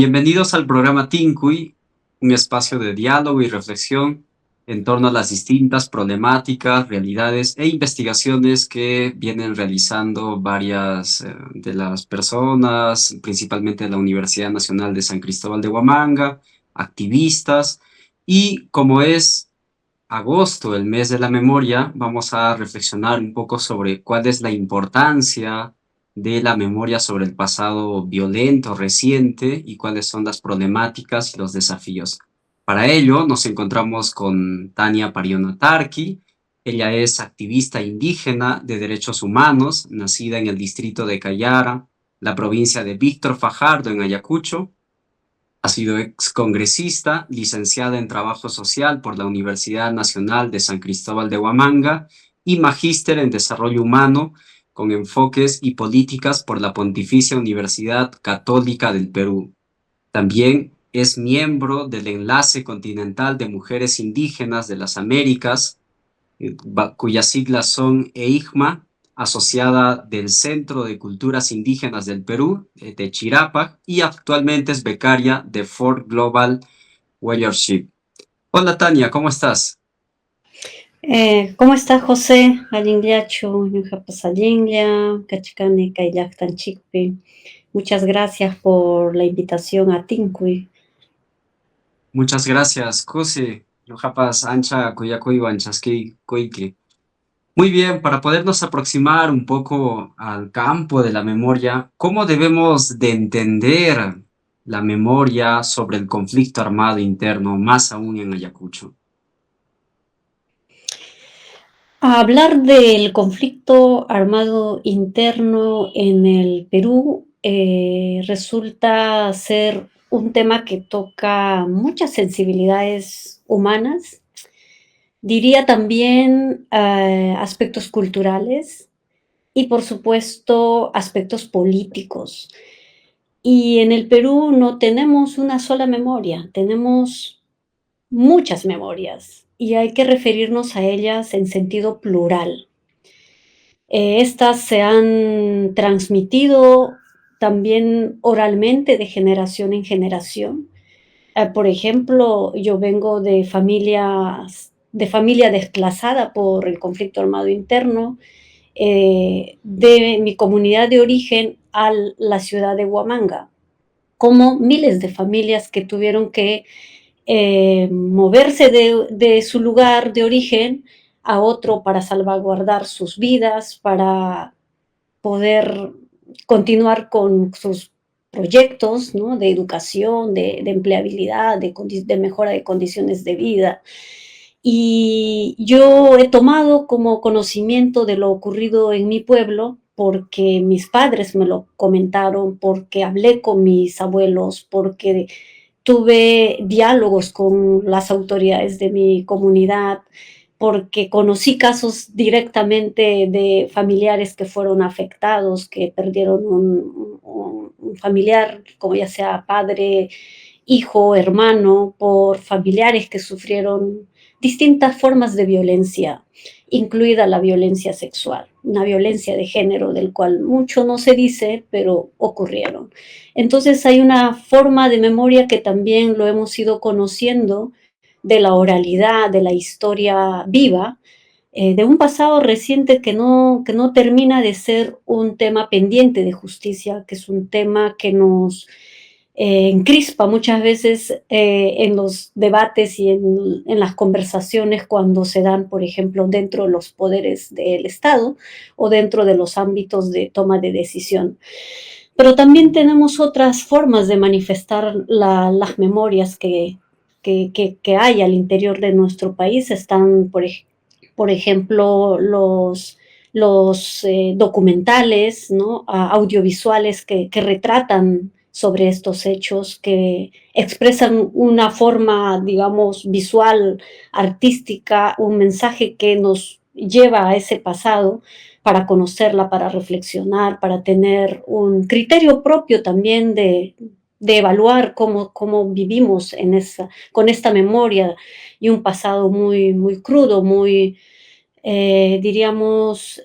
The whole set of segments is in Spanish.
Bienvenidos al programa Tincuy, un espacio de diálogo y reflexión en torno a las distintas problemáticas, realidades e investigaciones que vienen realizando varias de las personas, principalmente de la Universidad Nacional de San Cristóbal de Huamanga, activistas, y como es agosto, el mes de la memoria, vamos a reflexionar un poco sobre cuál es la importancia de la memoria sobre el pasado violento reciente y cuáles son las problemáticas y los desafíos. Para ello nos encontramos con Tania Pariona Tarqui. Ella es activista indígena de derechos humanos, nacida en el distrito de Cayara, la provincia de Víctor Fajardo en Ayacucho. Ha sido excongresista, licenciada en Trabajo Social por la Universidad Nacional de San Cristóbal de Huamanga y magíster en Desarrollo Humano con enfoques y políticas por la Pontificia Universidad Católica del Perú. También es miembro del Enlace Continental de Mujeres Indígenas de las Américas, cuyas siglas son EIGMA, asociada del Centro de Culturas Indígenas del Perú, de Chirapa, y actualmente es becaria de Ford Global Warriorship. Hola Tania, ¿cómo estás? ¿Cómo estás, José? Allingliachu, Ñujapasallinlia, Cachicani, Kailactanchikpi. Muchas gracias por la invitación a Tincuy. Muchas gracias, José. Yojapas Ancha, Cuyacuy, Anchasqui, Coique. Muy bien, para podernos aproximar un poco al campo de la memoria, ¿cómo debemos de entender la memoria sobre el conflicto armado interno, más aún en Ayacucho? A hablar del conflicto armado interno en el Perú resulta ser un tema que toca muchas sensibilidades humanas, diría también aspectos culturales y, por supuesto, aspectos políticos. Y en el Perú no tenemos una sola memoria, tenemos muchas memorias y hay que referirnos a ellas en sentido plural. Estas se han transmitido también oralmente de generación en generación. Por ejemplo, yo vengo de familia desplazada por el conflicto armado interno, de mi comunidad de origen a la ciudad de Huamanga, como miles de familias que tuvieron que moverse de su lugar de origen a otro para salvaguardar sus vidas, para poder continuar con sus proyectos, ¿no? De educación, de empleabilidad, de mejora de condiciones de vida. Y yo he tomado como conocimiento de lo ocurrido en mi pueblo porque mis padres me lo comentaron, porque hablé con mis abuelos, porque tuve diálogos con las autoridades de mi comunidad, porque conocí casos directamente de familiares que fueron afectados, que perdieron un familiar, como ya sea padre, hijo, hermano, por familiares que sufrieron distintas formas de violencia, incluida la violencia sexual, una violencia de género del cual mucho no se dice, pero ocurrieron. Entonces hay una forma de memoria que también lo hemos ido conociendo de la oralidad, de la historia viva, de un pasado reciente que no termina de ser un tema pendiente de justicia, que es un tema que nos encrispa muchas veces en los debates y en las conversaciones cuando se dan, por ejemplo, dentro de los poderes del Estado o dentro de los ámbitos de toma de decisión. Pero también tenemos otras formas de manifestar las memorias que hay al interior de nuestro país. Están, por ejemplo, los documentales, ¿no? Audiovisuales que retratan sobre estos hechos, que expresan una forma, digamos, visual, artística, un mensaje que nos lleva a ese pasado para conocerla, para reflexionar, para tener un criterio propio también de evaluar cómo vivimos con esta memoria y un pasado muy, muy crudo, muy, diríamos,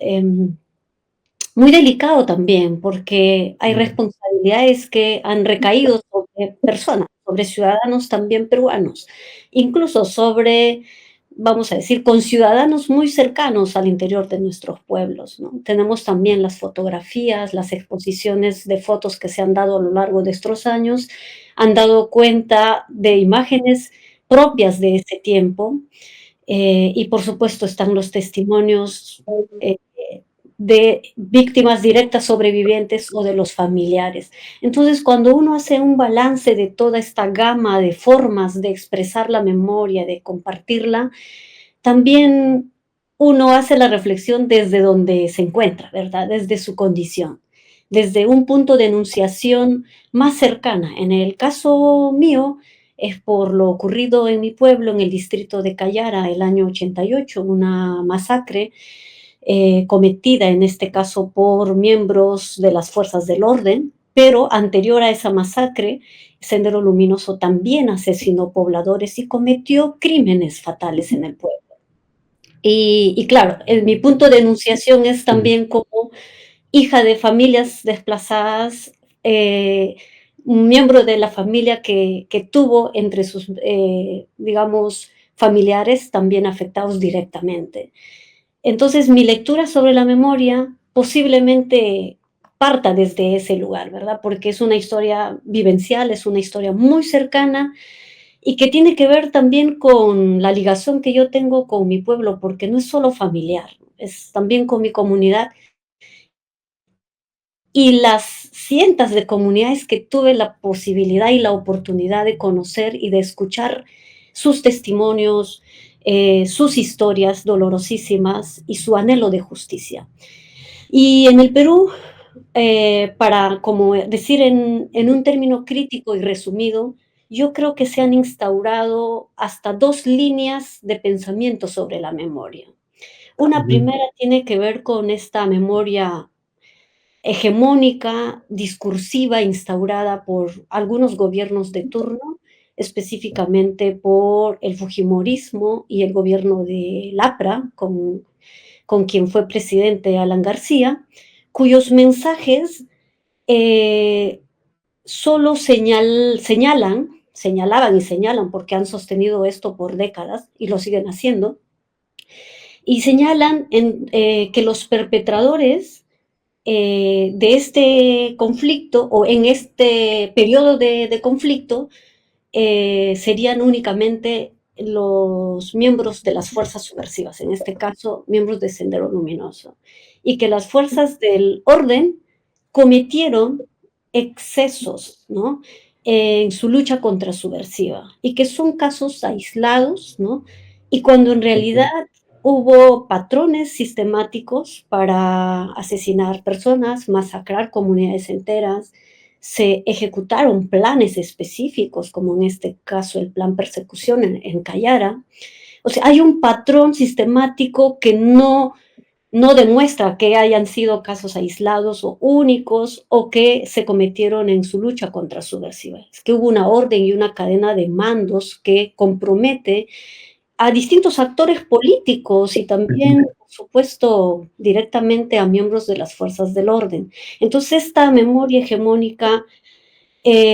muy delicado también, porque hay Ujú, responsabilidades que han recaído sobre personas, sobre ciudadanos también peruanos, incluso sobre, vamos a decir, conciudadanos muy cercanos al interior de nuestros pueblos, ¿no? Tenemos también las fotografías, las exposiciones de fotos que se han dado a lo largo de estos años, han dado cuenta de imágenes propias de ese tiempo, y por supuesto están los testimonios eh, de víctimas directas sobrevivientes o de los familiares. Entonces, cuando uno hace un balance de toda esta gama de formas de expresar la memoria, de compartirla, también uno hace la reflexión desde donde se encuentra, ¿verdad? Desde su condición, desde un punto de enunciación más cercana. En el caso mío, es por lo ocurrido en mi pueblo, en el distrito de Cayara, el año 88, una masacre cometida en este caso por miembros de las fuerzas del orden, pero anterior a esa masacre, Sendero Luminoso también asesinó pobladores y cometió crímenes fatales en el pueblo. Y claro, mi punto de enunciación es también como hija de familias desplazadas, un miembro de la familia que tuvo entre sus, digamos, familiares también afectados directamente. Entonces, mi lectura sobre la memoria posiblemente parta desde ese lugar, ¿verdad? Porque es una historia vivencial, es una historia muy cercana y que tiene que ver también con la ligación que yo tengo con mi pueblo, porque no es solo familiar, es también con mi comunidad y las cientos de comunidades que tuve la posibilidad y la oportunidad de conocer y de escuchar sus testimonios, sus historias dolorosísimas y su anhelo de justicia. Y en el Perú, para como decir en un término crítico y resumido, yo creo que se han instaurado hasta dos líneas de pensamiento sobre la memoria. Una ujú, primera tiene que ver con esta memoria hegemónica, discursiva, instaurada por algunos gobiernos de turno, específicamente por el fujimorismo y el gobierno de Lapra, con quien fue presidente Alan García, cuyos mensajes eh, solo señalaban y señalan, porque han sostenido esto por décadas y lo siguen haciendo, y señalan que los perpetradores de este conflicto o en este periodo de conflicto serían únicamente los miembros de las fuerzas subversivas, en este caso, miembros de Sendero Luminoso, y que las fuerzas del orden cometieron excesos, ¿no? En su lucha contra subversiva y que son casos aislados, ¿no? Y cuando en realidad hubo patrones sistemáticos para asesinar personas, masacrar comunidades enteras, se ejecutaron planes específicos, como en este caso el plan persecución en Cayara. O sea, hay un patrón sistemático que no demuestra que hayan sido casos aislados o únicos o que se cometieron en su lucha contra subversiva. Es que hubo una orden y una cadena de mandos que compromete a distintos actores políticos y ujú. también, por supuesto, directamente a miembros de las fuerzas del orden. Entonces, esta memoria hegemónica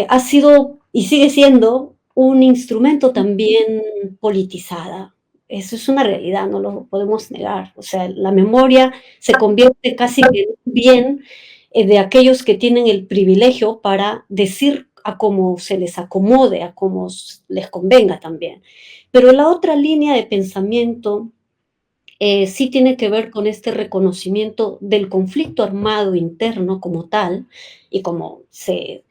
ha sido y sigue siendo un instrumento también politizada. Eso es una realidad, no lo podemos negar. O sea, la memoria se convierte casi en un bien de aquellos que tienen el privilegio para decir a cómo se les acomode, a cómo les convenga también. Pero la otra línea de pensamiento sí tiene que ver con este reconocimiento del conflicto armado interno como tal y como se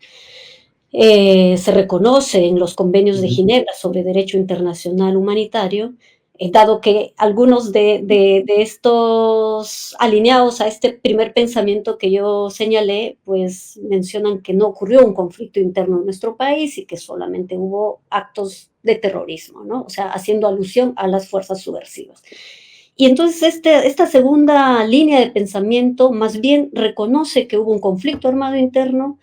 reconoce en los convenios de Ujú, Ginebra sobre derecho internacional humanitario, dado que algunos de estos alineados a este primer pensamiento que yo señalé, pues mencionan que no ocurrió un conflicto interno en nuestro país y que solamente hubo actos de terrorismo, ¿no? O sea, haciendo alusión a las fuerzas subversivas. Y entonces esta segunda línea de pensamiento más bien reconoce que hubo un conflicto armado interno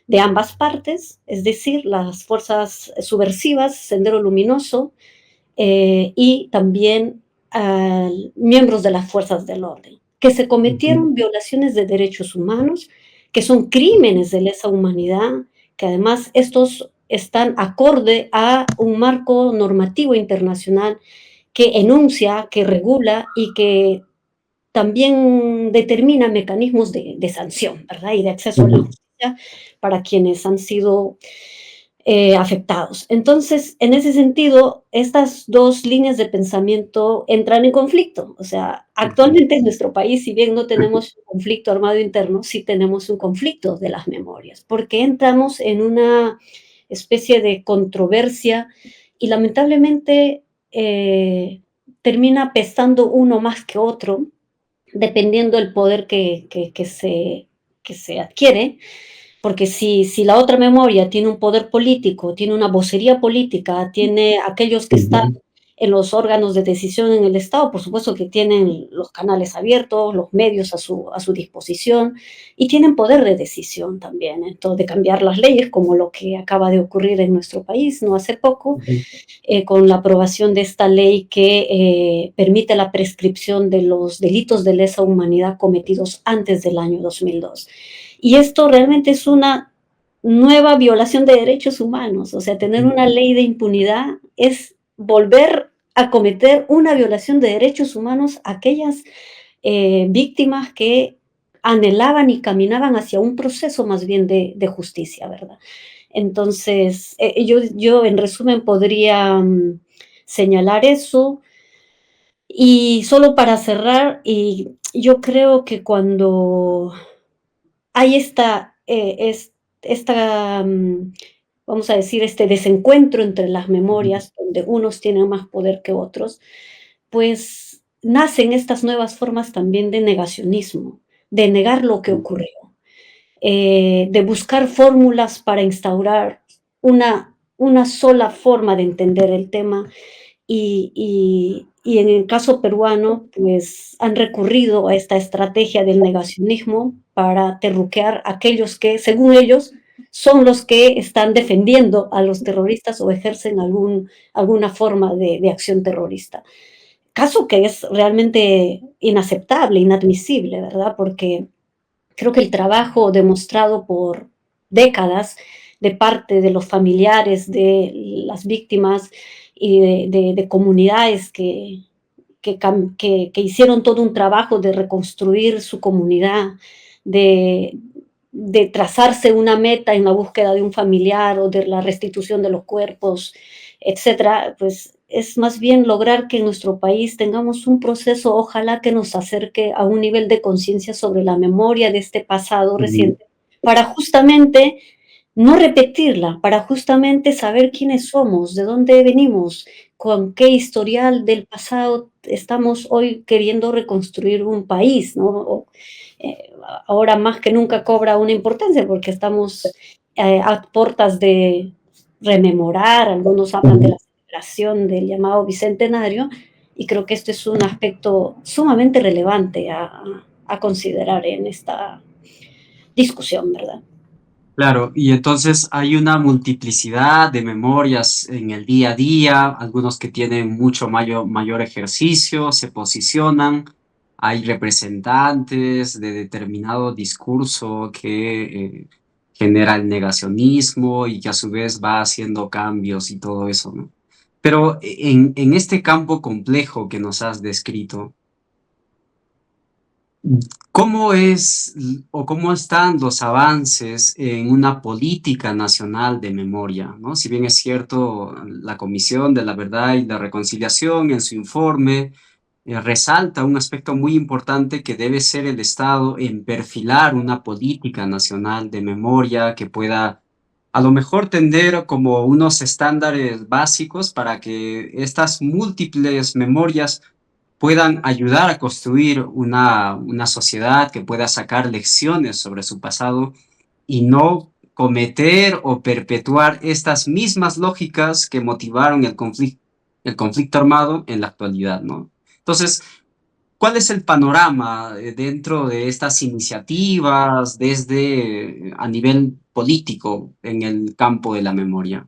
de ambas partes, es decir, las fuerzas subversivas, Sendero Luminoso, y también miembros de las fuerzas del orden. que se Ujú, cometieron violaciones de derechos humanos, que son crímenes de lesa humanidad, que además estos están acorde a un marco normativo internacional que enuncia, que regula y que también determina mecanismos de sanción, ¿verdad? Y de acceso a la ujú, justicia para quienes han sido afectados. Entonces, en ese sentido, estas dos líneas de pensamiento entran en conflicto. O sea, ujú, actualmente en nuestro país, si bien no tenemos un conflicto armado interno, sí tenemos un conflicto de las memorias, porque entramos en una especie de controversia y lamentablemente termina pestando uno más que otro, dependiendo del poder que se adquiere, porque si la otra memoria tiene un poder político, tiene una vocería política, tiene aquellos que están ujú. en los órganos de decisión en el Estado, por supuesto que tienen los canales abiertos, los medios a su disposición y tienen poder de decisión también, entonces, de cambiar las leyes, como lo que acaba de ocurrir en nuestro país no hace poco, Ujú. con la aprobación de esta ley que permite la prescripción de los delitos de lesa humanidad cometidos antes del año 2002. Y esto realmente es una nueva violación de derechos humanos, o sea, tener una ley de impunidad es volver a cometer una violación de derechos humanos a aquellas víctimas que anhelaban y caminaban hacia un proceso más bien de justicia, ¿verdad? Entonces, yo en resumen podría señalar eso. Y solo para cerrar, y yo creo que cuando hay esta, vamos a decir, este desencuentro entre las Ujú, memorias, donde unos tienen más poder que otros, pues nacen estas nuevas formas también de negacionismo, de negar lo que ujú, ocurrió, de buscar fórmulas para instaurar una sola forma de entender el tema y en el caso peruano, pues han recurrido a esta estrategia del negacionismo para terruquear a aquellos que, según ellos, son los que están defendiendo a los terroristas o ejercen alguna forma de acción terrorista. Caso que es realmente inaceptable, inadmisible, ¿verdad? Porque creo que el trabajo demostrado por décadas de parte de los familiares de las víctimas y de comunidades que hicieron todo un trabajo de reconstruir su comunidad, de, de trazarse una meta en la búsqueda de un familiar o de la restitución de los cuerpos, etcétera, pues es más bien lograr que en nuestro país tengamos un proceso, ojalá que nos acerque a un nivel de conciencia sobre la memoria de este pasado ujú, reciente, para justamente no repetirla, para justamente saber quiénes somos, de dónde venimos, con qué historial del pasado estamos hoy queriendo reconstruir un país, ¿no? Ahora más que nunca cobra una importancia porque estamos a puertas de rememorar, algunos hablan de ujú. la celebración del llamado Bicentenario, y creo que este es un aspecto sumamente relevante a considerar en esta discusión, ¿verdad? Claro, y entonces hay una multiplicidad de memorias en el día a día, algunos que tienen mucho mayor ejercicio, se posicionan, hay representantes de determinado discurso que genera el negacionismo y que a su vez va haciendo cambios y todo eso, ¿no? Pero en este campo complejo que nos has descrito, ¿cómo es o cómo están los avances en una política nacional de memoria? ¿No? Si bien es cierto, la Comisión de la Verdad y la Reconciliación en su informe resalta un aspecto muy importante que debe ser el Estado en perfilar una política nacional de memoria que pueda a lo mejor tender como unos estándares básicos para que estas múltiples memorias puedan ayudar a construir una sociedad que pueda sacar lecciones sobre su pasado y no cometer o perpetuar estas mismas lógicas que motivaron el conflicto armado en la actualidad, ¿no? Entonces, ¿cuál es el panorama dentro de estas iniciativas desde a nivel político en el campo de la memoria?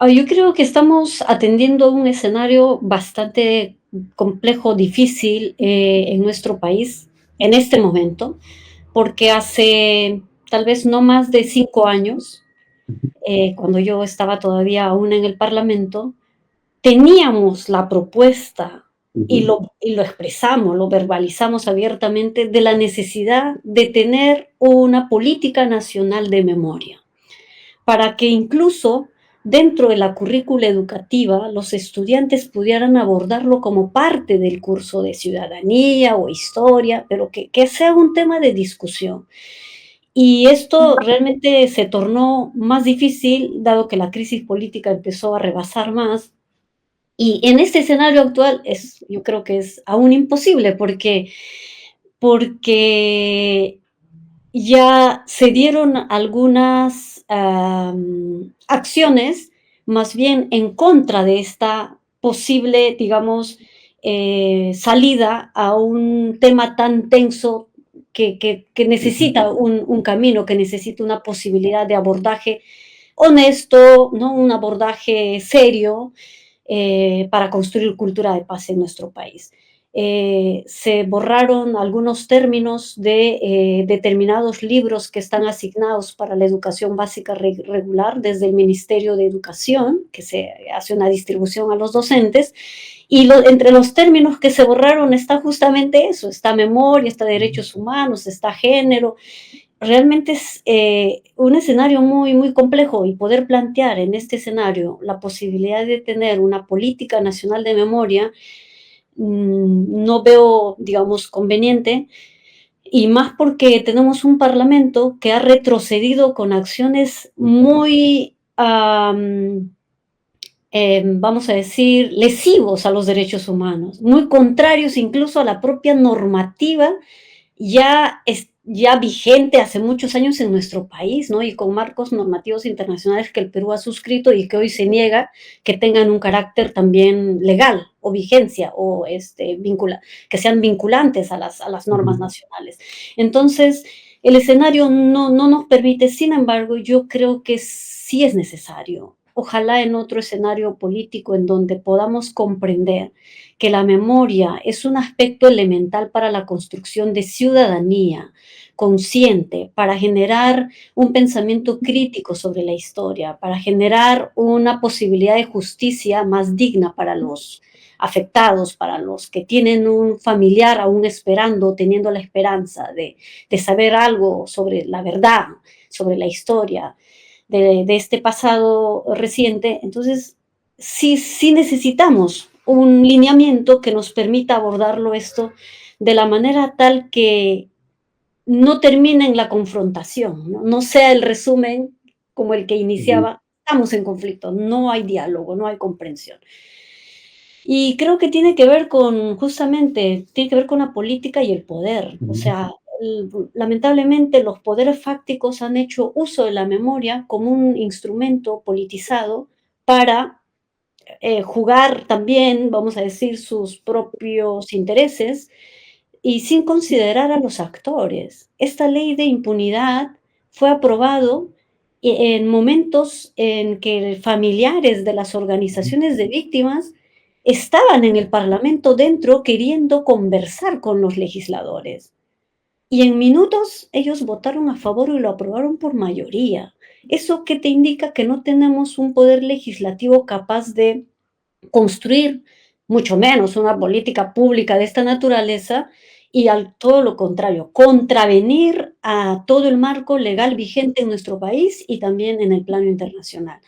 Yo creo que estamos atendiendo a un escenario bastante complejo, difícil en nuestro país en este momento, porque hace tal vez no más de 5 años, cuando yo estaba todavía aún en el Parlamento, teníamos la propuesta Ujú. y lo expresamos, lo verbalizamos abiertamente de la necesidad de tener una política nacional de memoria, para que incluso dentro de la currícula educativa los estudiantes pudieran abordarlo como parte del curso de ciudadanía o historia, pero que sea un tema de discusión. Y esto realmente se tornó más difícil, dado que la crisis política empezó a rebasar más. Y en este escenario actual yo creo que es aún imposible, porque ya se dieron algunas, acciones, más bien en contra de esta posible, digamos, salida a un tema tan tenso que Ujú. necesita un camino, que necesita una posibilidad de abordaje honesto, ¿no? Un abordaje serio, para construir cultura de paz en nuestro país. Se borraron algunos términos de determinados libros que están asignados para la educación básica regular desde el Ministerio de Educación, que se hace una distribución a los docentes, y entre los términos que se borraron está justamente eso, está memoria, está derechos humanos, está género. Realmente es un escenario muy, muy complejo, y poder plantear en este escenario la posibilidad de tener una política nacional de memoria, no veo, digamos, conveniente, y más porque tenemos un parlamento que ha retrocedido con acciones muy, vamos a decir, lesivos a los derechos humanos, muy contrarios incluso a la propia normativa ya vigente hace muchos años en nuestro país, ¿no? Y con marcos normativos internacionales que el Perú ha suscrito y que hoy se niega que tengan un carácter también legal o vigencia o que sean vinculantes a las normas Ujú. nacionales. Entonces, el escenario no nos permite, sin embargo, yo creo que sí es necesario. Ojalá en otro escenario político en donde podamos comprender que la memoria es un aspecto elemental para la construcción de ciudadanía consciente, para generar un pensamiento crítico sobre la historia, para generar una posibilidad de justicia más digna para los afectados, para los que tienen un familiar aún esperando, teniendo la esperanza de saber algo sobre la verdad, sobre la historia de este pasado reciente. Entonces, sí necesitamos un lineamiento que nos permita abordarlo esto de la manera tal que no termine en la confrontación, no sea el resumen como el que Ujú. iniciaba: "Estamos en conflicto, no hay diálogo, no hay comprensión". Y creo que tiene que ver con, justamente, tiene que ver con la política y el poder. O Ujú. sea, lamentablemente los poderes fácticos han hecho uso de la memoria como un instrumento politizado para jugar también, vamos a decir, sus propios intereses y sin considerar a los actores. Esta ley de impunidad fue aprobado en momentos en que familiares de las Ujú. organizaciones de víctimas estaban en el Parlamento dentro queriendo conversar con los legisladores. Y en minutos ellos votaron a favor y lo aprobaron por mayoría. ¿Eso qué te indica? Que no tenemos un poder legislativo capaz de construir, mucho menos una política pública de esta naturaleza, y al todo lo contrario, contravenir a todo el marco legal vigente en nuestro país y también en el plano internacional.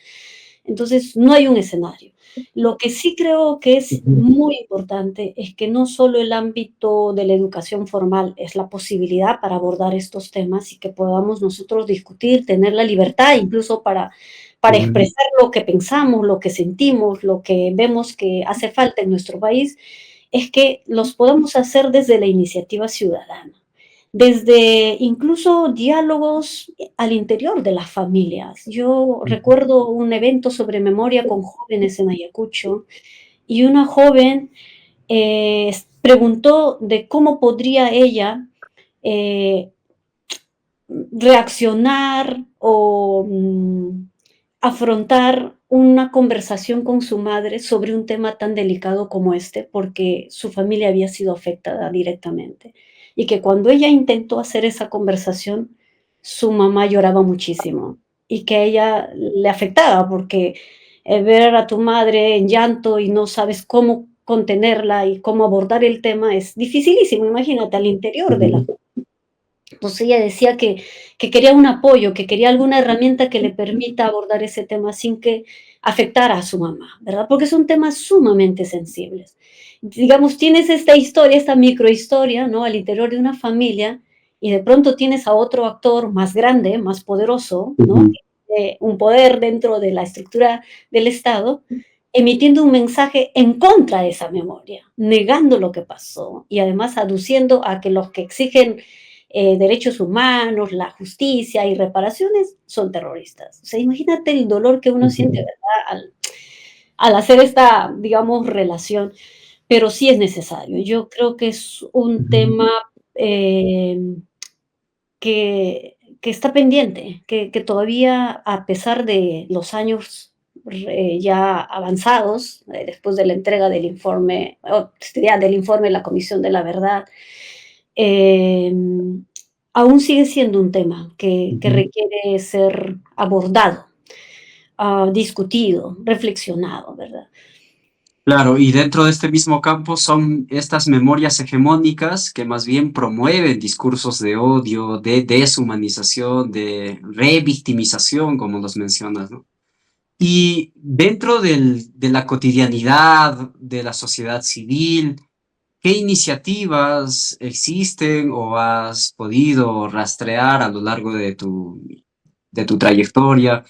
Entonces, no hay un escenario. Lo que sí creo que es Ujú. muy importante es que no solo el ámbito de la educación formal es la posibilidad para abordar estos temas y que podamos nosotros discutir, tener la libertad incluso para Ujú. expresar lo que pensamos, lo que sentimos, lo que vemos que hace falta en nuestro país, es que los podamos hacer desde la iniciativa ciudadana, desde incluso diálogos al interior de las familias. Yo recuerdo un evento sobre memoria con jóvenes en Ayacucho, y una joven preguntó de cómo podría ella eh, reaccionar o afrontar una conversación con su madre sobre un tema tan delicado como este, porque su familia había sido afectada directamente. Y que cuando ella intentó hacer esa conversación, su mamá lloraba muchísimo y que a ella le afectaba, porque, ver a tu madre en llanto y no sabes cómo contenerla y cómo abordar el tema es dificilísimo, imagínate, al interior de la. Ujú, Entonces ella decía que quería un apoyo, que quería alguna herramienta que le permita abordar ese tema sin que afectara a su mamá, ¿verdad? Porque son temas sumamente sensibles. Digamos, tienes esta historia, esta microhistoria, ¿no? Al interior de una familia y de pronto tienes a otro actor más grande, más poderoso, ¿no? ujú. Un poder dentro de la estructura del Estado, emitiendo un mensaje en contra de esa memoria, negando lo que pasó y además aduciendo a que los que exigen derechos humanos, la justicia y reparaciones son terroristas. O sea, imagínate el dolor que uno siente, Ujú, ¿verdad? Al hacer esta, digamos, relación, pero sí es necesario. Yo creo que es un ujú. tema eh, que está pendiente, que todavía, a pesar de los años ya avanzados, después de la entrega del informe, ya del informe de la Comisión de la Verdad, em, aún sigue siendo un tema que Ujú. requiere ser abordado, discutido, reflexionado, ¿verdad? Claro, y dentro de este mismo campo son estas memorias hegemónicas que más bien promueven discursos de odio, de deshumanización, de revictimización, como los mencionas, ¿no? Y dentro de la cotidianidad de la sociedad civil, ¿qué iniciativas existen o has podido rastrear a lo largo de tu trayectoria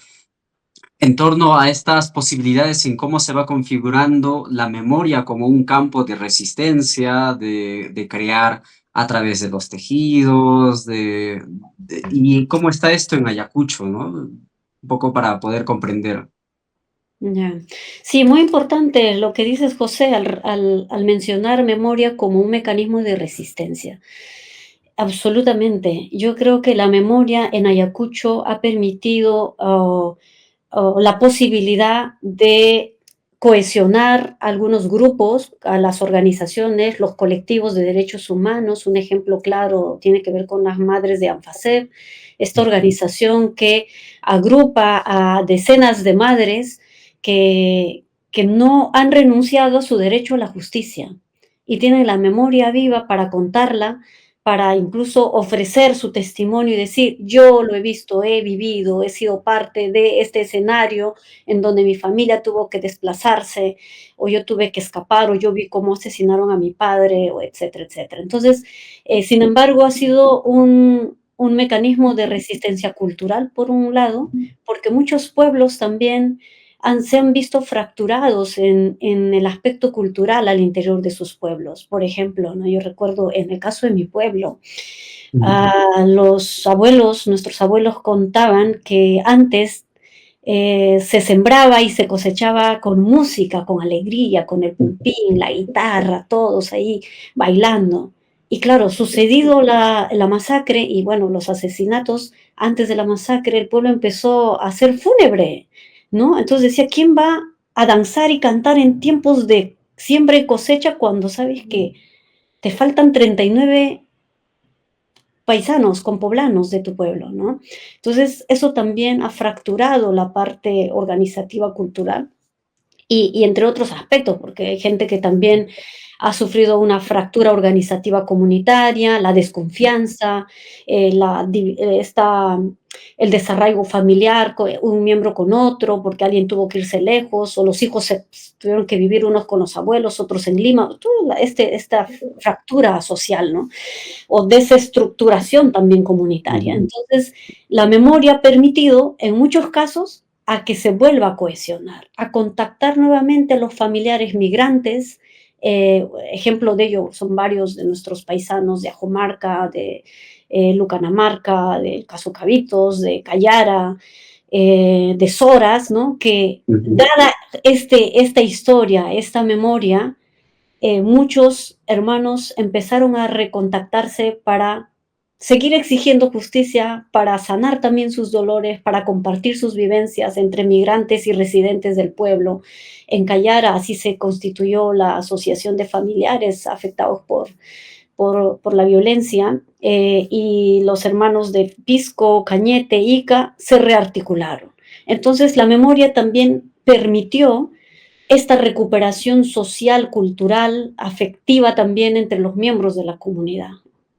en torno a estas posibilidades en cómo se va configurando la memoria como un campo de resistencia, de crear a través de los tejidos, y cómo está esto en Ayacucho, ¿no? Un poco para poder comprender. Ya. Sí, muy importante lo que dices, José, al mencionar memoria como un mecanismo de resistencia. Absolutamente. Yo creo que la memoria en Ayacucho ha permitido, la posibilidad de cohesionar algunos grupos, a las organizaciones, los colectivos de derechos humanos. Un ejemplo claro tiene que ver con las madres de ANFACEP, esta organización que agrupa a decenas de madres que no han renunciado a su derecho a la justicia y tienen la memoria viva para contarla, para incluso ofrecer su testimonio y decir, yo lo he visto, he vivido, he sido parte de este escenario en donde mi familia tuvo que desplazarse, o yo tuve que escapar, o yo vi cómo asesinaron a mi padre, o etcétera, etcétera. Entonces, sin embargo, ha sido un mecanismo de resistencia cultural, por un lado, porque muchos pueblos también se han visto fracturados en el aspecto cultural al interior de sus pueblos. Por ejemplo, ¿no? Yo recuerdo en el caso de mi pueblo, Ujú, los abuelos, nuestros abuelos contaban que antes se sembraba y se cosechaba con música, con alegría, con el pulpín, la guitarra, todos ahí bailando. Y claro, sucedido la masacre y bueno, los asesinatos, antes de la masacre el pueblo empezó a ser fúnebre, ¿no? Entonces decía, ¿quién va a danzar y cantar en tiempos de siembra y cosecha cuando sabes que te faltan 39 paisanos, con poblanos de tu pueblo, ¿no? Entonces, eso también ha fracturado la parte organizativa cultural y entre otros aspectos, porque hay gente que también ha sufrido una fractura organizativa comunitaria, la desconfianza, el desarraigo familiar, un miembro con otro, porque alguien tuvo que irse lejos, o los hijos tuvieron que vivir unos con los abuelos, otros en Lima, toda esta fractura social, ¿no? O desestructuración también comunitaria. ujú. Entonces, la memoria ha permitido, en muchos casos, a que se vuelva a cohesionar, a contactar nuevamente a los familiares migrantes. Ejemplo de ello son varios de nuestros paisanos de Ajomarca, de Lucanamarca, de Casocavitos, de Cayara, de Soras, ¿no? Que Ujú. dada esta historia, esta memoria, muchos hermanos empezaron a recontactarse para seguir exigiendo justicia para sanar también sus dolores, para compartir sus vivencias entre migrantes y residentes del pueblo. En Cayara así se constituyó la Asociación de Familiares Afectados por la violencia, y los hermanos de Pisco, Cañete, Ica se rearticularon. Entonces la memoria también permitió esta recuperación social, cultural, afectiva también entre los miembros de la comunidad.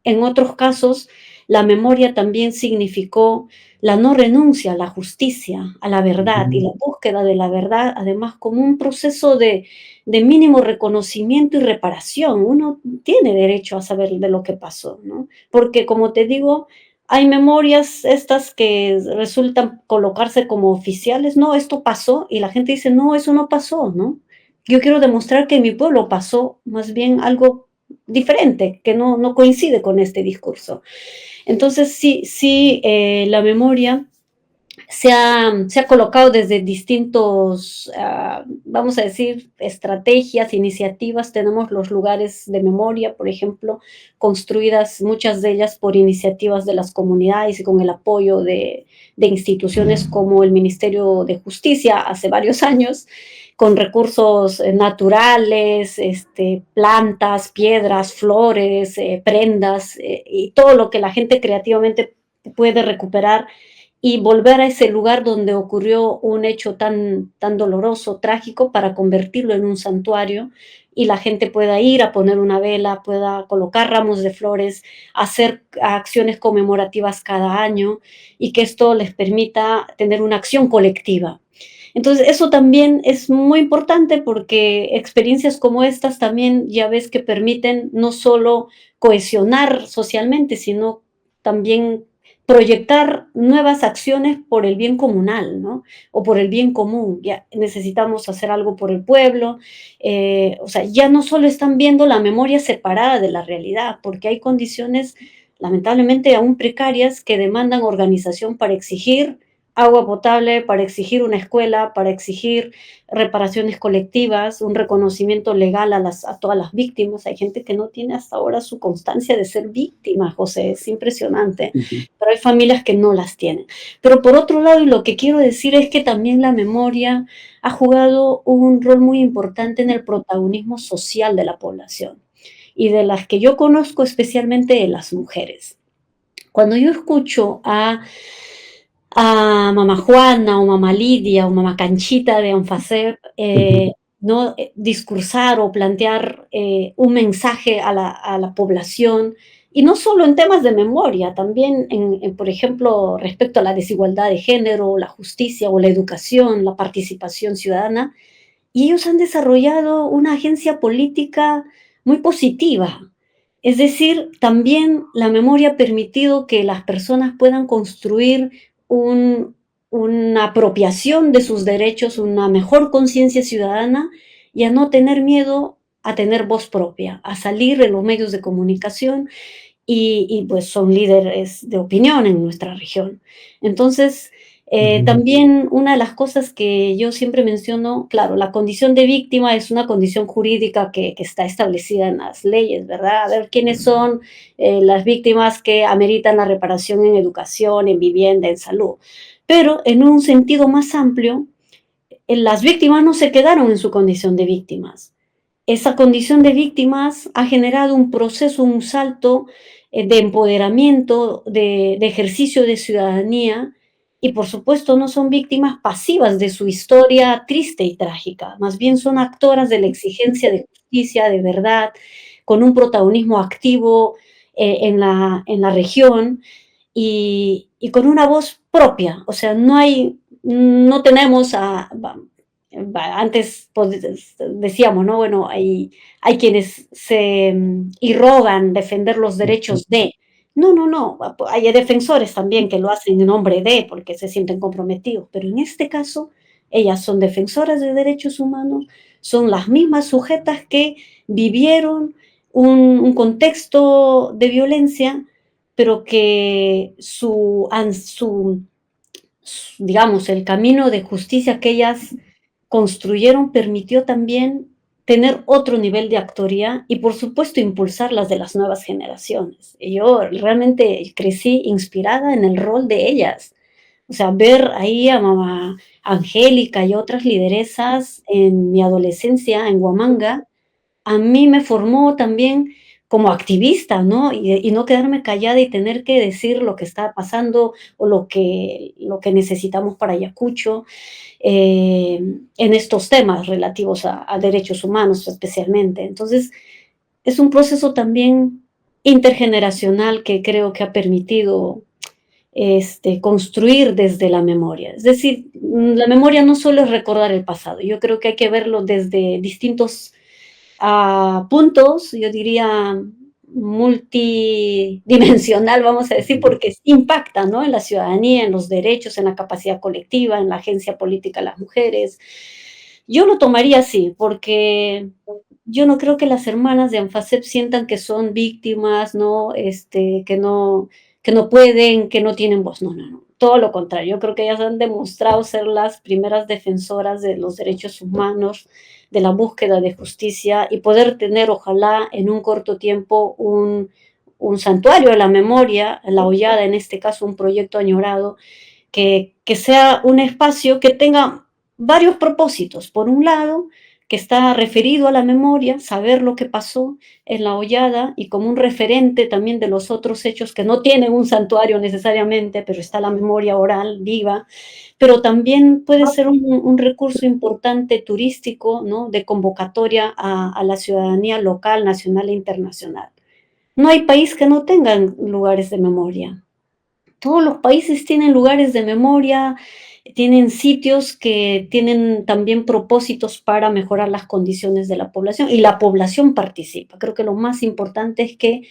En otros casos, la memoria también significó la no renuncia a la justicia, a la verdad y Ujú. la búsqueda de la verdad, además como un proceso de mínimo reconocimiento y reparación. Uno tiene derecho a saber de lo que pasó, ¿no? Porque como te digo, hay memorias estas que resultan colocarse como oficiales, no, esto pasó, y la gente dice, no, eso no pasó, ¿no? Yo quiero demostrar que en mi pueblo pasó más bien algo diferente, que no coincide con este discurso. Entonces, sí, la memoria se ha colocado desde distintos, vamos a decir, estrategias, iniciativas. Tenemos los lugares de memoria, por ejemplo, construidas muchas de ellas por iniciativas de las comunidades y con el apoyo de instituciones como el Ministerio de Justicia hace varios años, con recursos naturales, plantas, piedras, flores, prendas, y todo lo que la gente creativamente puede recuperar y volver a ese lugar donde ocurrió un hecho tan doloroso, trágico, para convertirlo en un santuario y la gente pueda ir a poner una vela, pueda colocar ramos de flores, hacer acciones conmemorativas cada año y que esto les permita tener una acción colectiva. Entonces, eso también es muy importante porque experiencias como estas también ya ves que permiten no solo cohesionar socialmente, sino también proyectar nuevas acciones por el bien comunal, ¿no? O por el bien común. Ya necesitamos hacer algo por el pueblo. O sea, ya no solo están viendo la memoria separada de la realidad, porque hay condiciones lamentablemente aún precarias que demandan organización para exigir agua potable, para exigir una escuela, para exigir reparaciones colectivas, un reconocimiento legal a todas las víctimas. Hay gente que no tiene hasta ahora su constancia de ser víctima, José, es impresionante, Ujú. pero hay familias que no las tienen. Pero por otro lado, y lo que quiero decir es que también la memoria ha jugado un rol muy importante en el protagonismo social de la población y de las que yo conozco, especialmente de las mujeres. Cuando yo escucho a mamá Juana o mamá Lidia o mamá Canchita de Anfacep, Ujú. ¿no? Discursar o plantear un mensaje a la población, y no solo en temas de memoria, también por ejemplo, respecto a la desigualdad de género, la justicia o la educación, la participación ciudadana, y ellos han desarrollado una agencia política muy positiva. Es decir, también la memoria ha permitido que las personas puedan construir un una apropiación de sus derechos, una mejor conciencia ciudadana y a no tener miedo a tener voz propia, a salir en los medios de comunicación pues son líderes de opinión en nuestra región. Entonces, Ujú. también una de las cosas que yo siempre menciono, claro, la condición de víctima es una condición jurídica que está establecida en las leyes, ¿verdad? A ver quiénes son las víctimas que ameritan la reparación en educación, en vivienda, en salud. Pero en un sentido más amplio, las víctimas no se quedaron en su condición de víctimas. Esa condición de víctimas ha generado un proceso, un salto de empoderamiento, de ejercicio de ciudadanía, y por supuesto no son víctimas pasivas de su historia triste y trágica, más bien son actoras de la exigencia de justicia, de verdad, con un protagonismo activo en la región y con una voz propia. O sea, no tenemos antes pues, decíamos, ¿no? Bueno, hay quienes irrogan defender los Ujú. derechos de. No, hay defensores también que lo hacen en nombre de, porque se sienten comprometidos, pero en este caso, ellas son defensoras de derechos humanos, son las mismas sujetas que vivieron un contexto de violencia, pero que digamos, el camino de justicia que ellas construyeron permitió también tener otro nivel de actoría y, por supuesto, impulsar las de las nuevas generaciones. Y yo realmente crecí inspirada en el rol de ellas. O sea, ver ahí a mamá Angélica y otras lideresas en mi adolescencia en Huamanga, a mí me formó también como activista, ¿no? Y no quedarme callada y tener que decir lo que está pasando o lo que necesitamos para Ayacucho, en estos temas relativos a derechos humanos especialmente. Entonces, es un proceso también intergeneracional que creo que ha permitido construir desde la memoria. Es decir, la memoria no solo es recordar el pasado, yo creo que hay que verlo desde distintos puntos, yo diría multidimensional, vamos a decir, Ujú. porque sí impacta, ¿no? En la ciudadanía, en los derechos, en la capacidad colectiva, en la agencia política de las mujeres. Yo lo tomaría así, porque yo no creo que las hermanas de ANFACEP sientan que son víctimas, ¿no? Que no pueden, que no tienen voz. No, no, no. Todo lo contrario. Yo creo que ellas han demostrado ser las primeras defensoras de los derechos humanos, de la búsqueda de justicia y poder tener, ojalá, en un corto tiempo, un santuario de la memoria, la Hollada, en este caso, un proyecto añorado, que sea un espacio que tenga varios propósitos. Por un lado, que está referido a la memoria, saber lo que pasó en la Hollada y como un referente también de los otros hechos que no tienen un santuario necesariamente, pero está la memoria oral viva, pero también puede ser un recurso importante turístico, ¿no? De convocatoria a la ciudadanía local, nacional e internacional. No hay país que no tenga lugares de memoria. Todos los países tienen lugares de memoria, tienen sitios que tienen también propósitos para mejorar las condiciones de la población y la población participa. Creo que lo más importante es que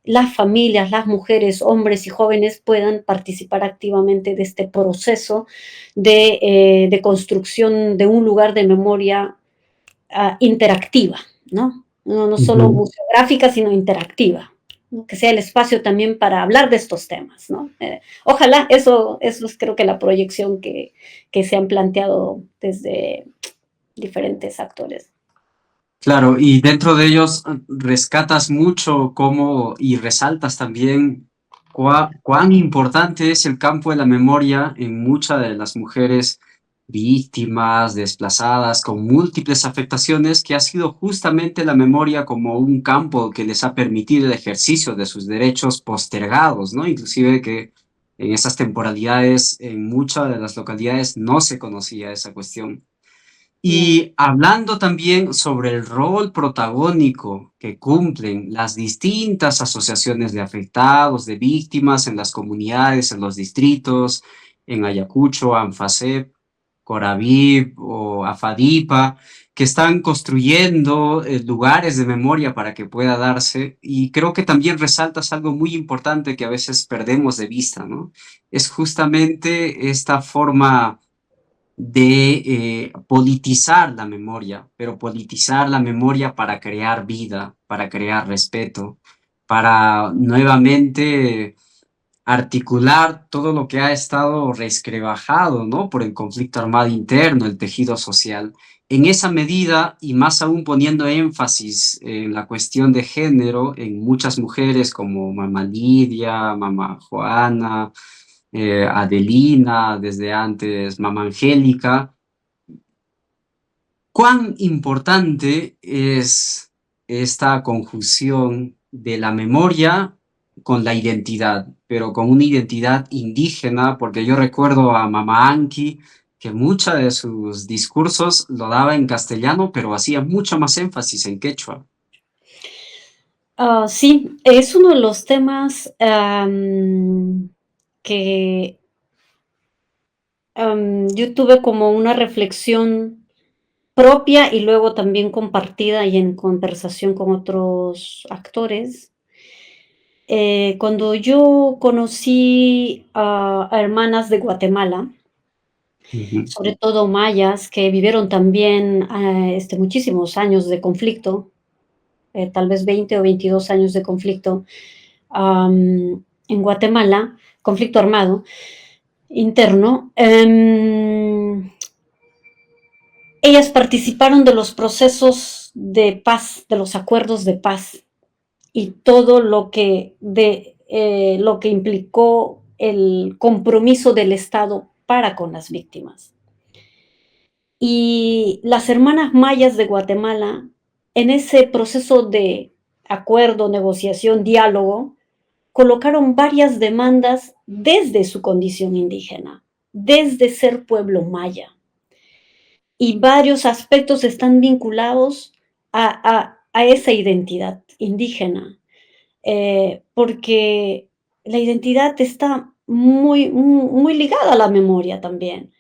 las familias, las mujeres, hombres y jóvenes puedan participar activamente de este proceso de construcción de un lugar de memoria interactiva, ¿no? No solo Ujú. museográfica, sino interactiva, ¿no? Que sea el espacio también para hablar de estos temas, ¿no? Ojalá eso es creo que la proyección que se han planteado desde diferentes actores. Claro, y dentro de ellos rescatas mucho cómo y resaltas también cuán importante es el campo de la memoria en muchas de las mujeres víctimas, desplazadas, con múltiples afectaciones, que ha sido justamente la memoria como un campo que les ha permitido el ejercicio de sus derechos postergados, ¿no? Inclusive que en esas temporalidades, en muchas de las localidades no se conocía esa cuestión. Ya. Y hablando también sobre el rol protagónico que cumplen las distintas asociaciones de afectados, de víctimas en las comunidades, en los distritos, en Ayacucho, ANFACEP, Coravip o AFADIPA, que están construyendo lugares de memoria para que pueda darse. Y creo que también resaltas algo muy importante que a veces perdemos de vista, ¿no? Es justamente esta forma de politizar la memoria, pero politizar la memoria para crear vida, para crear respeto, para nuevamente articular todo lo que ha estado resquebrajado, ¿no? Por el conflicto armado interno, el tejido social. En esa medida, y más aún poniendo énfasis en la cuestión de género, en muchas mujeres como Mamá Lidia, Mamá Joana, Adelina, desde antes Mamá Angélica, ¿cuán importante es esta conjunción de la memoria con la identidad, pero con una identidad indígena? Porque yo recuerdo a Mamá Anki que muchos de sus discursos lo daba en castellano, pero hacía mucho más énfasis en quechua. Sí, es uno de los temas que yo tuve como una reflexión propia y luego también compartida y en conversación con otros actores. Cuando yo conocí a hermanas de Guatemala, Ujú, sobre todo mayas, que vivieron también muchísimos años de conflicto, tal vez 20 o 22 años de conflicto en Guatemala, conflicto armado interno. Ellas participaron de los procesos de paz, de los acuerdos de paz y todo lo que implicó el compromiso del Estado para con las víctimas. Y las hermanas mayas de Guatemala, en ese proceso de acuerdo, negociación, diálogo, colocaron varias demandas desde su condición indígena, desde ser pueblo maya. Y varios aspectos están vinculados a esa identidad indígena, porque la identidad está muy ligada a la memoria también.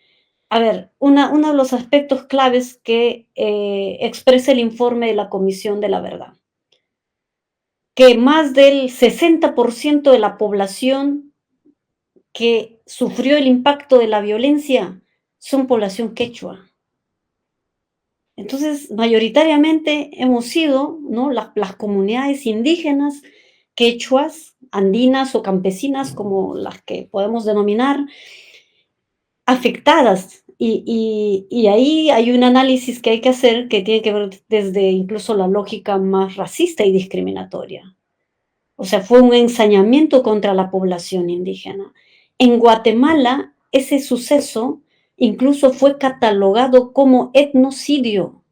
A ver, uno de los aspectos claves que expresa el informe de la Comisión de la Verdad, que más del 60% de la población que sufrió el impacto de la violencia son población quechua. Entonces, mayoritariamente hemos sido, ¿no? Las comunidades indígenas, quechuas, andinas o campesinas, como las que podemos denominar, afectadas. Y ahí hay un análisis que hay que hacer que tiene que ver desde incluso la lógica más racista y discriminatoria. O sea, fue un ensañamiento contra la población indígena. En Guatemala, ese suceso incluso fue catalogado como etnocidio,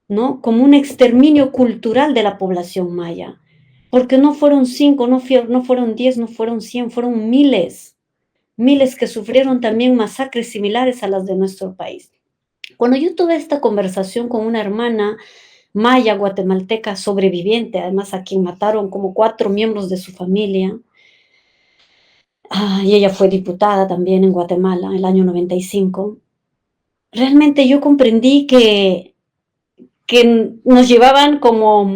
¿no? Como un exterminio cultural de la población maya, porque no fueron 5, no fueron 10, no fueron 100, fueron miles, miles que sufrieron también masacres similares a las de nuestro país. Cuando yo tuve esta conversación con una hermana maya guatemalteca sobreviviente, además a quien mataron como 4 miembros de su familia, y ella fue diputada también en Guatemala en el año 95, realmente yo comprendí que nos llevaban como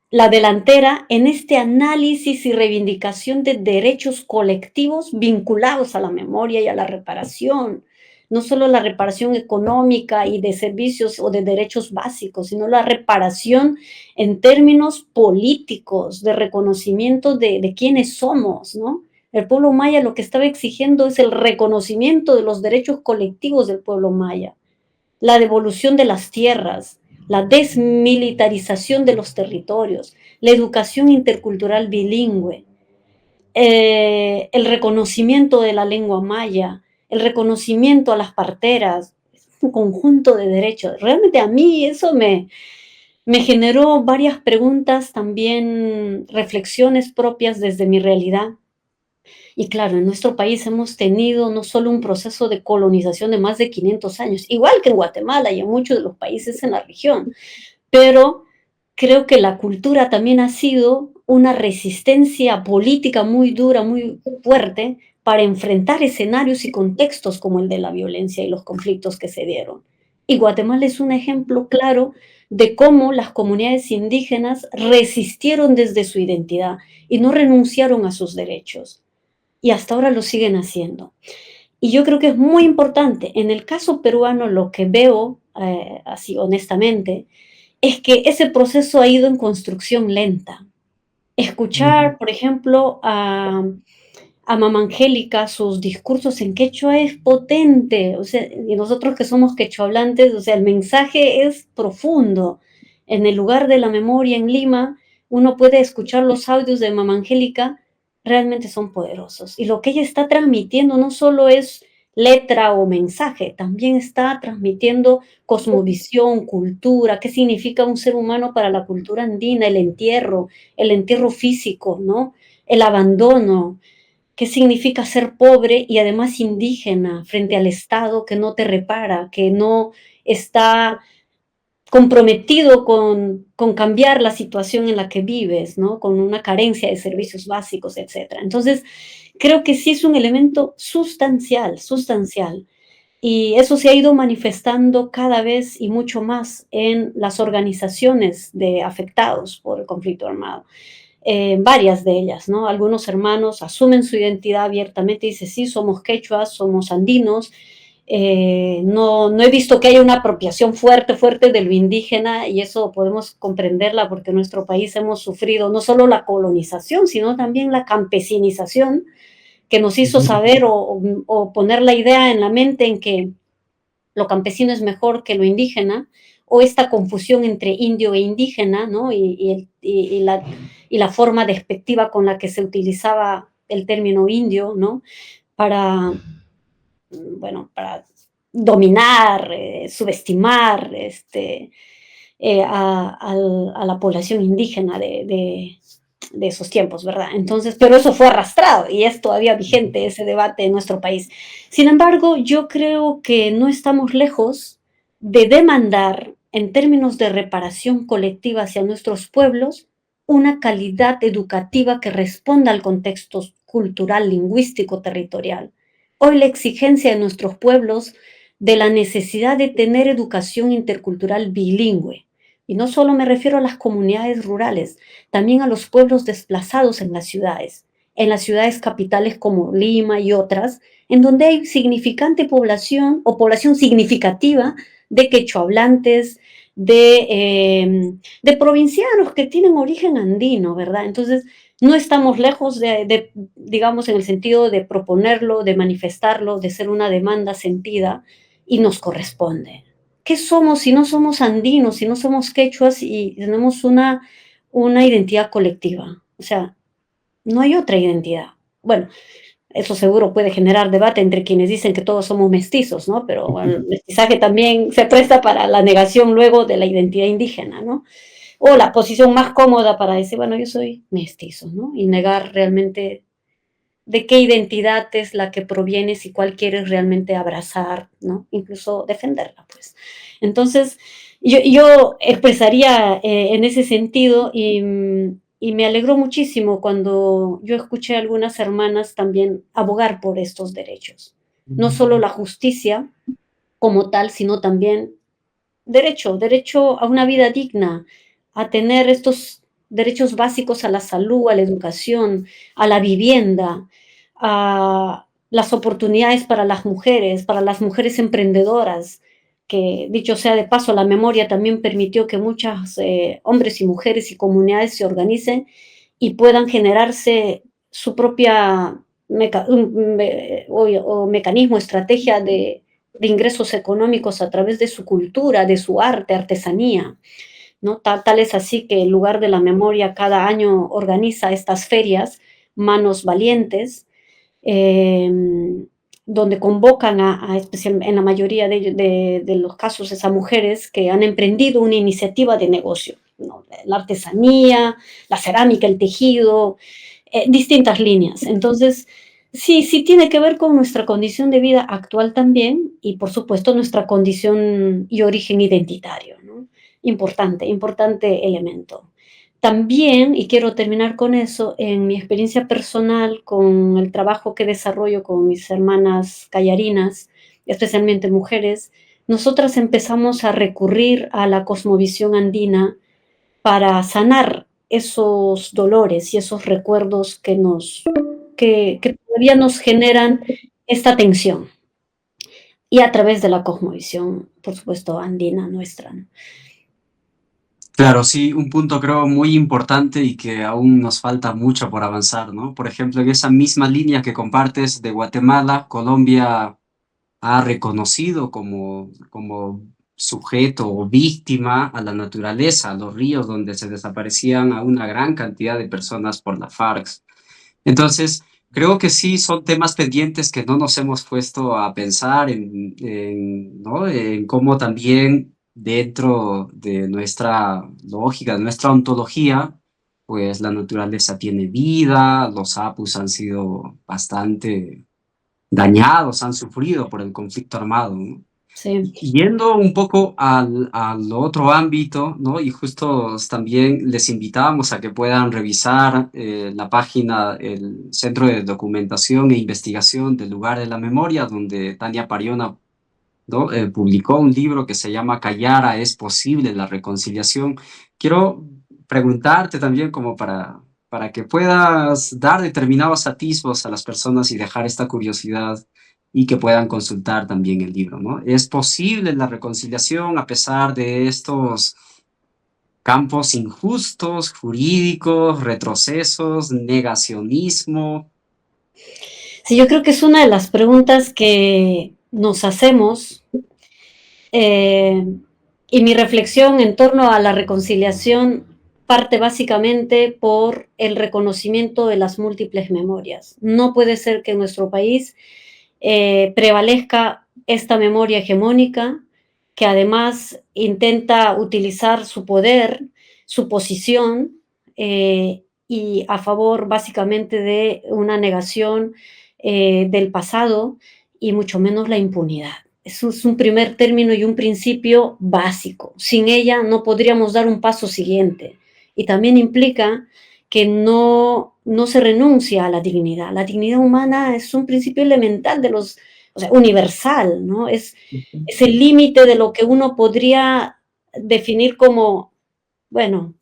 la delantera en este análisis y reivindicación de derechos colectivos vinculados a la memoria y a la reparación. No solo la reparación económica y de servicios o de derechos básicos, sino la reparación en términos políticos, de reconocimiento de quiénes somos, ¿no? El pueblo maya lo que estaba exigiendo es el reconocimiento de los derechos colectivos del pueblo maya, la devolución de las tierras, la desmilitarización de los territorios, la educación intercultural bilingüe, el reconocimiento de la lengua maya, el reconocimiento a las parteras, un conjunto de derechos. Realmente a mí eso me generó varias preguntas, también reflexiones propias desde mi realidad. Y claro, en nuestro país hemos tenido no solo un proceso de colonización de más de 500 años, igual que en Guatemala y en muchos de los países en la región, pero creo que la cultura también ha sido una resistencia política muy dura, muy fuerte, para enfrentar escenarios y contextos como el de la violencia y los conflictos que se dieron. Y Guatemala es un ejemplo claro de cómo las comunidades indígenas resistieron desde su identidad y no renunciaron a sus derechos. Y hasta ahora lo siguen haciendo. Y yo creo que es muy importante. En el caso peruano, lo que veo, así honestamente, es que ese proceso ha ido en construcción lenta. Ujú. Escuchar, por ejemplo, a Mama Angélica, sus discursos en quechua es potente, o sea, y nosotros que somos quechohablantes, o sea, el mensaje es profundo. En el lugar de la memoria en Lima, uno puede escuchar los audios de Mama Angélica, realmente son poderosos. Y lo que ella está transmitiendo no solo es letra o mensaje, también está transmitiendo cosmovisión, cultura, qué significa un ser humano para la cultura andina, el entierro físico, ¿no? El abandono, qué significa ser pobre y además indígena frente al Estado que no te repara, que no está comprometido con cambiar la situación en la que vives, ¿no? Con una carencia de servicios básicos, etcétera. Entonces, creo que sí es un elemento sustancial, sustancial. Y eso se ha ido manifestando cada vez y mucho más en las organizaciones de afectados por el conflicto armado, varias de ellas, ¿no? Algunos hermanos asumen su identidad abiertamente y dicen, sí, somos quechuas, somos andinos. No he visto que haya una apropiación fuerte, fuerte de lo indígena y eso podemos comprenderla porque en nuestro país hemos sufrido no solo la colonización, sino también la campesinización que nos hizo Ujú. saber o poner la idea en la mente en que lo campesino es mejor que lo indígena o esta confusión entre indio e indígena, ¿no? Y la forma despectiva con la que se utilizaba el término indio, ¿no? Para, bueno, para dominar, subestimar, a la población indígena de esos tiempos, ¿verdad? Entonces, pero eso fue arrastrado y es todavía vigente ese debate en nuestro país. Sin embargo, yo creo que no estamos lejos de demandar, en términos de reparación colectiva hacia nuestros pueblos, una calidad educativa que responda al contexto cultural, lingüístico, territorial. Hoy la exigencia de nuestros pueblos de la necesidad de tener educación intercultural bilingüe, y no solo me refiero a las comunidades rurales, también a los pueblos desplazados en las ciudades capitales como Lima y otras, en donde hay significante población o población significativa de quechohablantes, de provincianos que tienen origen andino, ¿verdad? Entonces, no estamos lejos digamos, en el sentido de proponerlo, de manifestarlo, de ser una demanda sentida y nos corresponde. ¿Qué somos si no somos andinos, si no somos quechuas y tenemos una identidad colectiva? O sea, no hay otra identidad. Bueno, eso seguro puede generar debate entre quienes dicen que todos somos mestizos, ¿no? Pero bueno, el mestizaje también se presta para la negación luego de la identidad indígena, ¿no? O la posición más cómoda para decir, bueno, yo soy mestizo, ¿no? Y negar realmente de qué identidad es la que provienes y cuál quieres realmente abrazar, ¿no? Incluso defenderla, pues. Entonces, yo expresaría en ese sentido y me alegró muchísimo cuando yo escuché a algunas hermanas también abogar por estos derechos. No solo la justicia como tal, sino también derecho a una vida digna, a tener estos derechos básicos a la salud, a la educación, a la vivienda, a las oportunidades para las mujeres emprendedoras, que dicho sea de paso, la memoria también permitió que muchos hombres y mujeres y comunidades se organicen y puedan generarse su propia o mecanismo, estrategia de ingresos económicos a través de su cultura, de su arte, artesanía, ¿no? Tal es así que el lugar de la memoria cada año organiza estas ferias, Manos Valientes, eh, donde convocan en la mayoría de los casos, a mujeres que han emprendido una iniciativa de negocio, ¿no? La artesanía, la cerámica, el tejido, distintas líneas. Entonces, sí, sí tiene que ver con nuestra condición de vida actual también y, por supuesto, nuestra condición y origen identitario, ¿no? Importante, importante elemento. También, y quiero terminar con eso, en mi experiencia personal con el trabajo que desarrollo con mis hermanas callarinas, especialmente mujeres, nosotras empezamos a recurrir a la cosmovisión andina para sanar esos dolores y esos recuerdos que todavía nos generan esta tensión. Y a través de la cosmovisión, por supuesto, andina nuestra, ¿no? Claro, sí, un punto creo muy importante y que aún nos falta mucho por avanzar, ¿no? Por ejemplo, en esa misma línea que compartes de Guatemala, Colombia ha reconocido como sujeto o víctima a la naturaleza, a los ríos donde se desaparecían a una gran cantidad de personas por la FARC. Entonces, creo que sí son temas pendientes que no nos hemos puesto a pensar ¿no? En cómo también dentro de nuestra lógica, de nuestra ontología, pues la naturaleza tiene vida, los apus han sido bastante dañados, han sufrido por el conflicto armado, ¿no? Sí. Yendo un poco al otro ámbito, ¿no? Y justo también les invitábamos a que puedan revisar la página, el Centro de Documentación e Investigación del Lugar de la Memoria, donde Tania Pariona, ¿no? Publicó un libro que se llama Callara, ¿es posible la reconciliación? Quiero preguntarte también como para que puedas dar determinados atisbos a las personas y dejar esta curiosidad y que puedan consultar también el libro, ¿no? ¿Es posible la reconciliación a pesar de estos campos injustos, jurídicos, retrocesos, negacionismo? Sí, yo creo que es una de las preguntas que nos hacemos, eh, Y mi reflexión en torno a la reconciliación parte básicamente por el reconocimiento de las múltiples memorias. No puede ser que en nuestro país prevalezca esta memoria hegemónica que además intenta utilizar su poder, su posición, y a favor básicamente de una negación del pasado y mucho menos la impunidad. Eso es un primer término y un principio básico. Sin ella no podríamos dar un paso siguiente. Y también implica que no se renuncia a la dignidad. La dignidad humana es un principio elemental de los, o sea, universal, ¿no? Ujú. Es el límite de lo que uno podría definir como, bueno,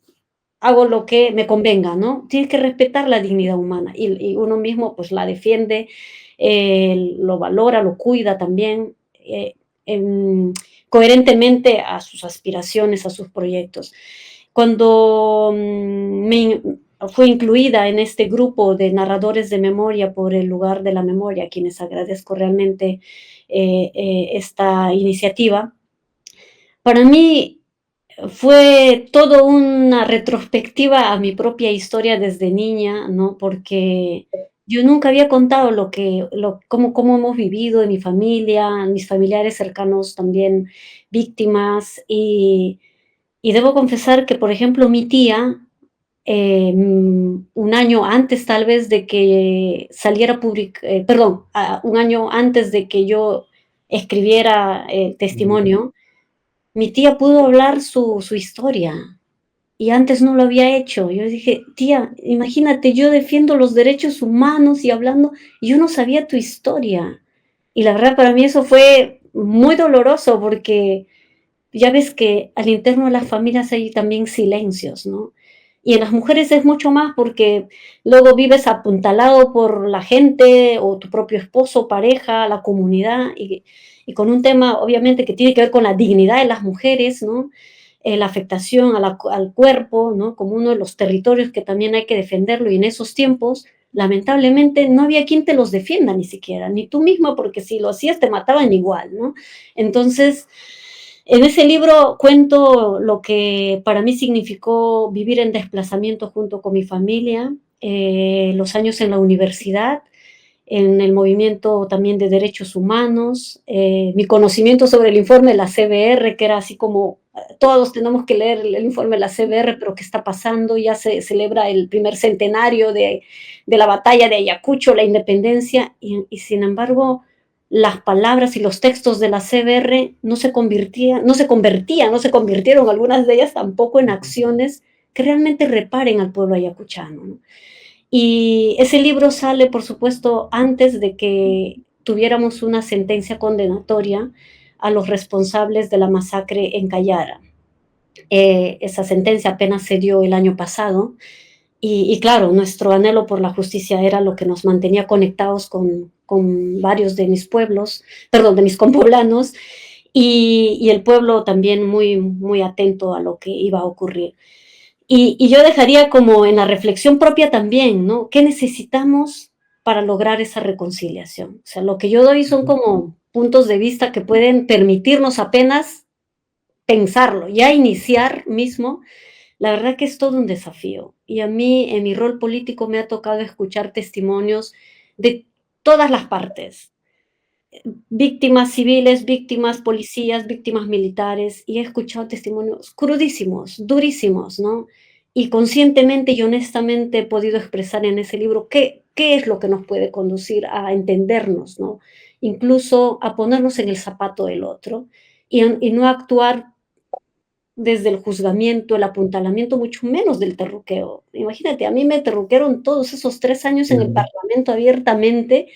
hago lo que me convenga, ¿no? Tienes que respetar la dignidad humana y uno mismo pues la defiende, lo valora, lo cuida también, em, coherentemente a sus aspiraciones, a sus proyectos. Cuando fui incluida en este grupo de narradores de memoria por el lugar de la memoria, a quienes agradezco realmente esta iniciativa, para mí fue todo una retrospectiva a mi propia historia desde niña, ¿no? Porque yo nunca había contado cómo hemos vivido en mi familia, mis familiares cercanos también víctimas, y debo confesar que, por ejemplo, mi tía, un año antes tal vez de que saliera perdón, un año antes de que yo escribiera el Ujú. testimonio, mi tía pudo hablar su historia y antes no lo había hecho. Yo dije: "Tía, imagínate, yo defiendo los derechos humanos y hablando, y yo no sabía tu historia". Y la verdad para mí eso fue muy doloroso porque ya ves que al interno de las familias hay también silencios, ¿no? Y en las mujeres es mucho más porque luego vives apuntalado por la gente o tu propio esposo, pareja, la comunidad y con un tema obviamente que tiene que ver con la dignidad de las mujeres, ¿no? La afectación al cuerpo, ¿no? Como uno de los territorios que también hay que defenderlo y en esos tiempos lamentablemente no había quien te los defienda ni siquiera, ni tú misma, porque si lo hacías te mataban igual, ¿no? Entonces, en ese libro cuento lo que para mí significó vivir en desplazamiento junto con mi familia, los años en la universidad, en el movimiento también de derechos humanos, mi conocimiento sobre el informe de la CBR, que era así como todos tenemos que leer el informe de la CBR, pero ¿qué está pasando? Ya se celebra el primer centenario de la batalla de Ayacucho, la independencia, y sin embargo las palabras y los textos de la CBR no se convirtieron algunas de ellas tampoco en acciones que realmente reparen al pueblo ayacuchano, ¿no? Y ese libro sale, por supuesto, antes de que tuviéramos una sentencia condenatoria a los responsables de la masacre en Cayara. Esa sentencia apenas se dio el año pasado y claro, nuestro anhelo por la justicia era lo que nos mantenía conectados con varios de mis pueblos, perdón, de mis compoblanos, y el pueblo también muy, muy atento a lo que iba a ocurrir. Y yo dejaría como en la reflexión propia también, ¿no? ¿Qué necesitamos para lograr esa reconciliación? O sea, lo que yo doy son Ujú. como puntos de vista que pueden permitirnos apenas pensarlo, ya iniciar mismo. La verdad que es todo un desafío. Y a mí, en mi rol político, me ha tocado escuchar testimonios de todas las partes, víctimas civiles, víctimas policías, víctimas militares, y he escuchado testimonios crudísimos, durísimos, ¿no? Y conscientemente y honestamente he podido expresar en ese libro qué es lo que nos puede conducir a entendernos, ¿no? Incluso a ponernos en el zapato del otro y no actuar desde el juzgamiento, el apuntalamiento, mucho menos del terruqueo. Imagínate, a mí me terruquearon todos esos 3 años en el Ujú. Parlamento abiertamente,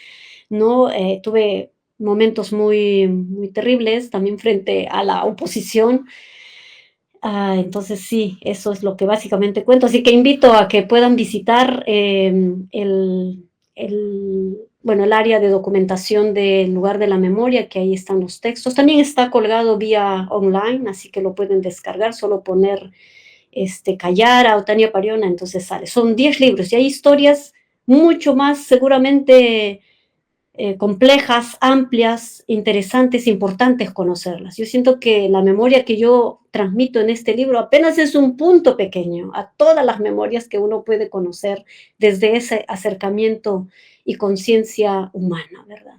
¿no? Tuve momentos muy, muy terribles también frente a la oposición. Entonces sí, eso es lo que básicamente cuento. Así que invito a que puedan visitar bueno, el área de documentación del lugar de la memoria, que ahí están los textos. También está colgado vía online, así que lo pueden descargar, solo poner Callara o Tania Pariona, entonces sale. Son 10 libros y hay historias mucho más seguramente complejas, amplias, interesantes, importantes conocerlas. Yo siento que la memoria que yo transmito en este libro apenas es un punto pequeño a todas las memorias que uno puede conocer desde ese acercamiento y conciencia humana, ¿verdad?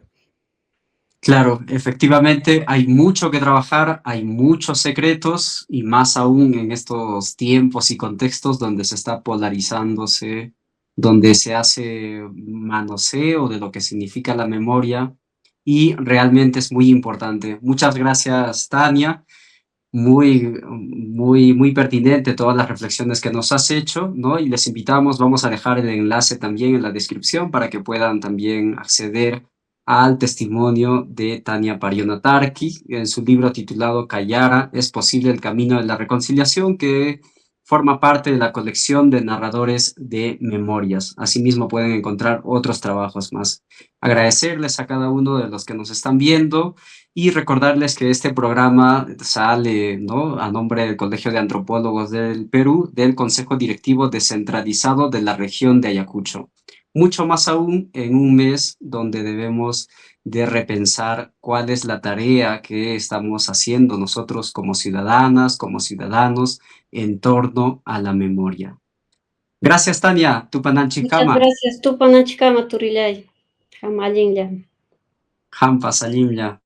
Claro, efectivamente hay mucho que trabajar, hay muchos secretos y más aún en estos tiempos y contextos donde se está polarizándose, donde se hace manoseo de lo que significa la memoria y realmente es muy importante. Muchas gracias, Tania. Muy pertinente todas las reflexiones que nos has hecho, ¿no? Y les invitamos, vamos a dejar el enlace también en la descripción para que puedan también acceder al testimonio de Tania Pariona Tarki en su libro titulado Callara, ¿es posible el camino de la reconciliación?, que forma parte de la colección de narradores de memorias. Asimismo pueden encontrar otros trabajos más. Agradecerles a cada uno de los que nos están viendo y recordarles que este programa sale, ¿no?, a nombre del Colegio de Antropólogos del Perú, del Consejo Directivo Descentralizado de la región de Ayacucho. Mucho más aún en un mes donde debemos de repensar cuál es la tarea que estamos haciendo nosotros como ciudadanas, como ciudadanos, en torno a la memoria. Gracias, Tania. Tupanan Muchas Chikama. gracias. Tupanachikama turillay. Jamallin Hampa Salimya.